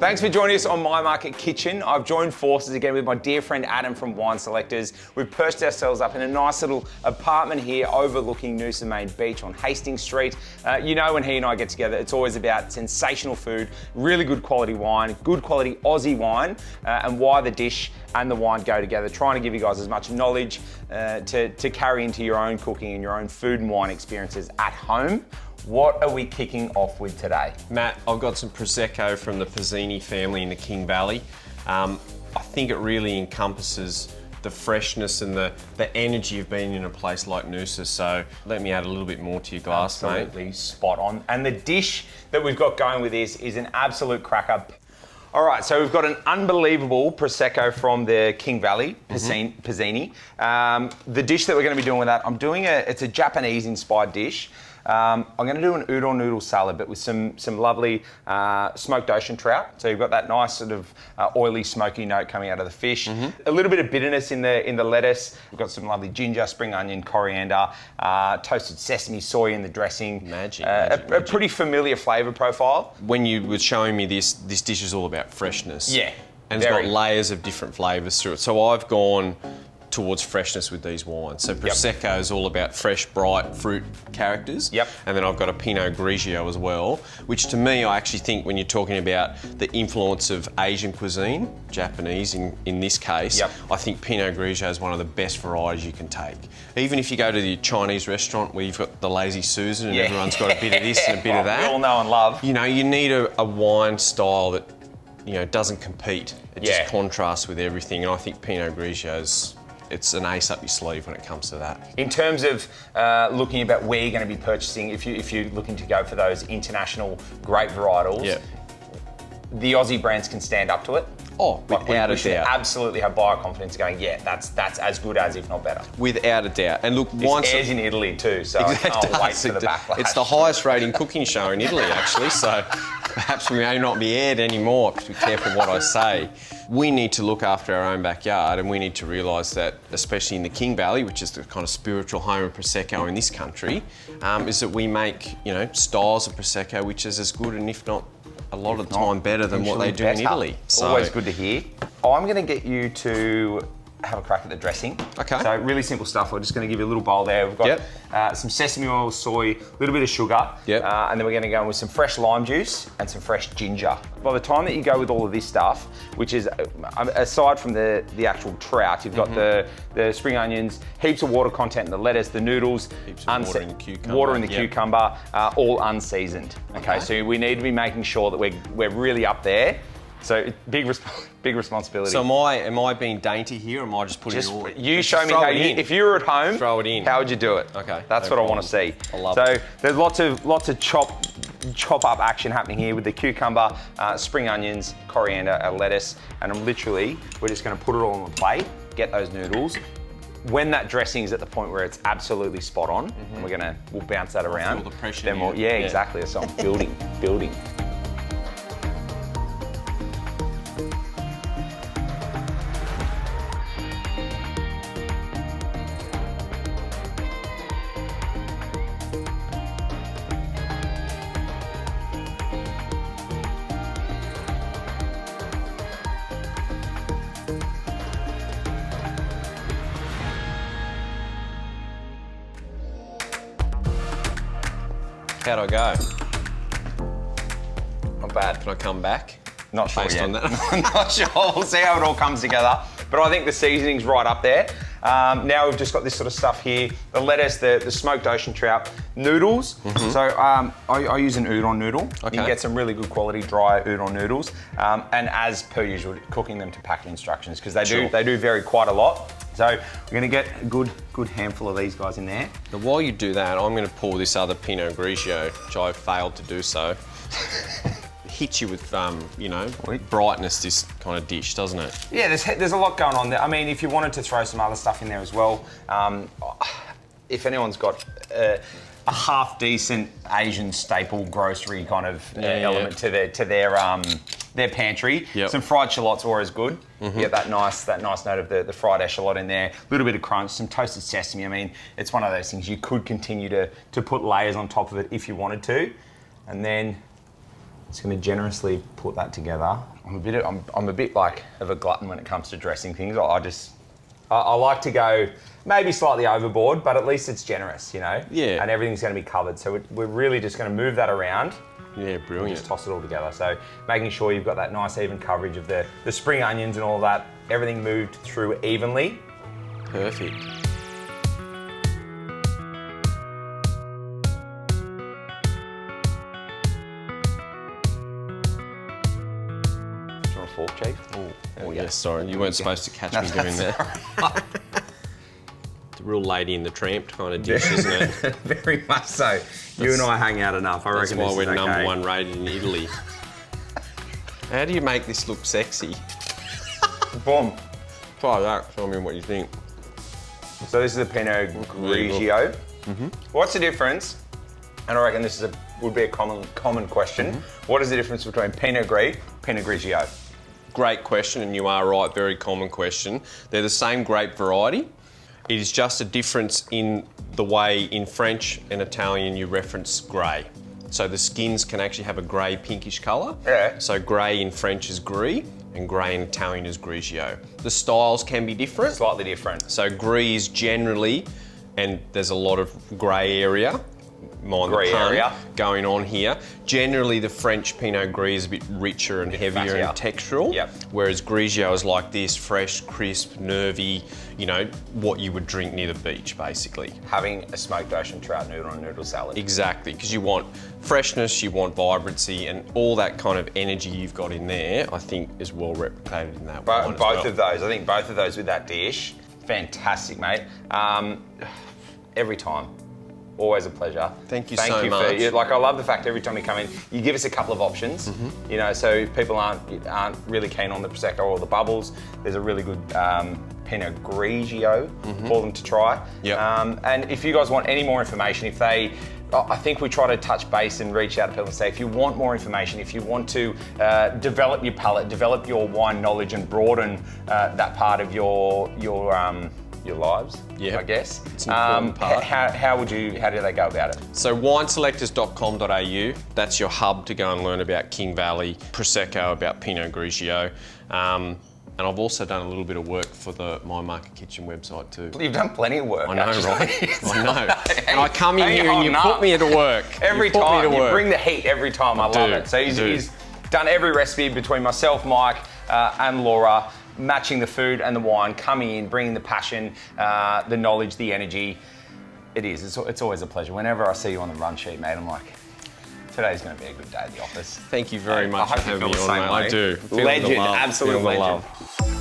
Thanks for joining us on My Market Kitchen. I've joined forces again with my dear friend Adam from Wine Selectors. We've perched ourselves up in a nice little apartment here overlooking Noosa Main Beach on Hastings Street. You know, when he and I get together, it's always about sensational food, really good quality wine, good quality Aussie wine, and why the dish and the wine go together. Trying to give you guys as much knowledge to carry into your own cooking and your own food and wine experiences at home. What are we kicking off with today? Matt, I've got some Prosecco from the Pizzini family in the King Valley. I think it really encompasses the freshness and the energy of being in a place like Noosa. So let me add a little bit more to your glass, Absolutely mate. spot on. And the dish that we've got going with this is an absolute cracker. All right, so we've got an unbelievable Prosecco from the King Valley, Pizzini. The dish that we're going to be doing with that, it's a Japanese-inspired dish. I'm going to do an udon noodle salad, but with some lovely smoked ocean trout. So you've got that nice sort of oily, smoky note coming out of the fish. A little bit of bitterness in the lettuce. We've got some lovely ginger, spring onion, coriander, toasted sesame, soy in the dressing. Magic. A pretty familiar flavour profile. When you were showing me this dish is all about freshness. Yeah. And it's got layers of different flavours through it. So I've gone towards freshness with these wines. So Prosecco is all about fresh, bright fruit characters. Yep. And then I've got a Pinot Grigio as well, which to me, I actually think when you're talking about the influence of Asian cuisine, Japanese in this case, I think Pinot Grigio is one of the best varieties you can take. Even if you go to the Chinese restaurant where you've got the Lazy Susan and everyone's got a bit of this and a bit of that. We all know and love. You know, you need a wine style that, you know, doesn't compete. It just contrasts with everything. And I think Pinot Grigio's it's an ace up your sleeve when it comes to that. In terms of looking about where you're going to be purchasing, if you're looking to go for those international great varietals, the Aussie brands can stand up to it. Oh, without we a should doubt. absolutely have buyer confidence going, that's as good as, if not better. Without a doubt. And look, this airs in Italy too, so I can't wait for the backlash. It's the highest rating cooking show in Italy, actually, so perhaps we may not be aired anymore. Be careful what I say. We need to look after our own backyard, and we need to realise that, especially in the King Valley, which is the kind of spiritual home of Prosecco in this country, is that we make, you know, styles of Prosecco which is as good and if not a lot of the time better than what they do in Italy. So, always good to hear. I'm going to get you to have a crack at the dressing. Okay. So really simple stuff. We're just going to give you a little bowl there. We've got some sesame oil, soy, a little bit of sugar, and then we're going to go in with some fresh lime juice and some fresh ginger. By the time that you go with all of this stuff, which is, aside from the actual trout, you've got the spring onions, heaps of water content in the lettuce, the noodles, heaps of water in the cucumber. Water in the cucumber, all unseasoned. Okay, so we need to be making sure that we're really up there. So big responsibility. So am I being dainty here, or am I just putting it all? You show me how if you were at home, throw it in. How would you do it? Okay, that's what I want to see. I love it. So there's lots of chop up action happening here with the cucumber, spring onions, coriander, lettuce, and we're just going to put it all on the plate, get those noodles. When that dressing is at the point where it's absolutely spot on, and we'll bounce that around. Feel the pressure. Then exactly. So I'm building. How'd I go? Not bad. Can I come back? Not sure based yet. on that. I'm not sure. We'll see how it all comes together. But I think the seasoning's right up there. Now we've just got this sort of stuff here. The lettuce, the smoked ocean trout, noodles. So I use an udon noodle. Okay. You can get some really good quality dry udon noodles. And as per usual, cooking them to packet instructions because they do vary quite a lot. So we're going to get a good handful of these guys in there. Now, while you do that, I'm going to pour this other Pinot Grigio, which I failed to do so. Hits you with, brightness, this kind of dish, doesn't it? Yeah, there's a lot going on there. I mean, if you wanted to throw some other stuff in there as well, if anyone's got a half-decent Asian staple grocery kind of element to their pantry, some fried shallots are always good. You get that nice note of the fried echalot in there, a little bit of crunch, some toasted sesame. I mean, it's one of those things you could continue to put layers on top of it if you wanted to, and then Just going to generously put that together. I'm a bit like of a glutton when it comes to dressing things. I like to go maybe slightly overboard, but at least it's generous, you know? Yeah. And everything's going to be covered. So we're really just going to move that around. Yeah, And brilliant. just toss it all together. So making sure you've got that nice even coverage of the spring onions and all that, everything moved through evenly. Perfect. Do you want a fork, Chief? Oh, yes, sorry. You weren't supposed to catch me doing that. The real Lady in the Tramp kind of dish, isn't it? Very much so. You and I hang out enough. I That's reckon why this we're is okay. number one rated in Italy. How do you make this look sexy? Boom. Try that. Tell me what you think. So this is a Pinot Grigio. What's the difference? And I reckon this would be a common question. What is the difference between Pinot Gris, Pinot Grigio? Great question, and you are right, very common question. They're the same grape variety. It is just a difference in the way in French and Italian you reference grey. So the skins can actually have a grey pinkish colour. Yeah. So grey in French is gris and grey in Italian is grigio. The styles can be different. Slightly different. So gris is generally, and there's a lot of grey area, mind Grey the pun, area. going on here. Generally, the French Pinot Gris is a bit richer and heavier and fattier. textural, Yep. whereas Grigio is like this, fresh, crisp, nervy, you know, what you would drink near the beach, basically. Having a smoked ocean trout noodle on noodle salad. Exactly, because you want freshness, you want vibrancy, and all that kind of energy you've got in there, I think, is well replicated in that wine as Both well. of those. I think both of those with that dish. Fantastic, mate. Every time. Always a pleasure. Thank you so much. I love the fact every time you come in, you give us a couple of options. You know, so if people aren't really keen on the Prosecco or the bubbles, there's a really good Pinot Grigio for them to try. Yep. And if you guys want any more information, I think we try to touch base and reach out to people and say, if you want more information, if you want to develop your palate, develop your wine knowledge and broaden that part of your lives, Yeah, I guess. it's an important part. How do they go about it? So wineselectors.com.au, that's your hub to go and learn about King Valley, Prosecco, about Pinot Grigio. And I've also done a little bit of work for the My Market Kitchen website too. You've done plenty of work. I know, actually. right? I know. And I come in Hey, here and you holding put up. me to work. Every You put me time. to You work. bring the heat every time. I love do, it. So I do. he's done every recipe between myself, Mike, and Laura, matching the food and the wine, coming in, bringing the passion, the knowledge, the energy. It's always a pleasure. Whenever I see you on the run sheet, mate, I'm like, today's going to be a good day at the office. Thank you very much I for hope you having me feel on, the same mate. way. I do. Feel the Legend, love, absolute feel the legend. love.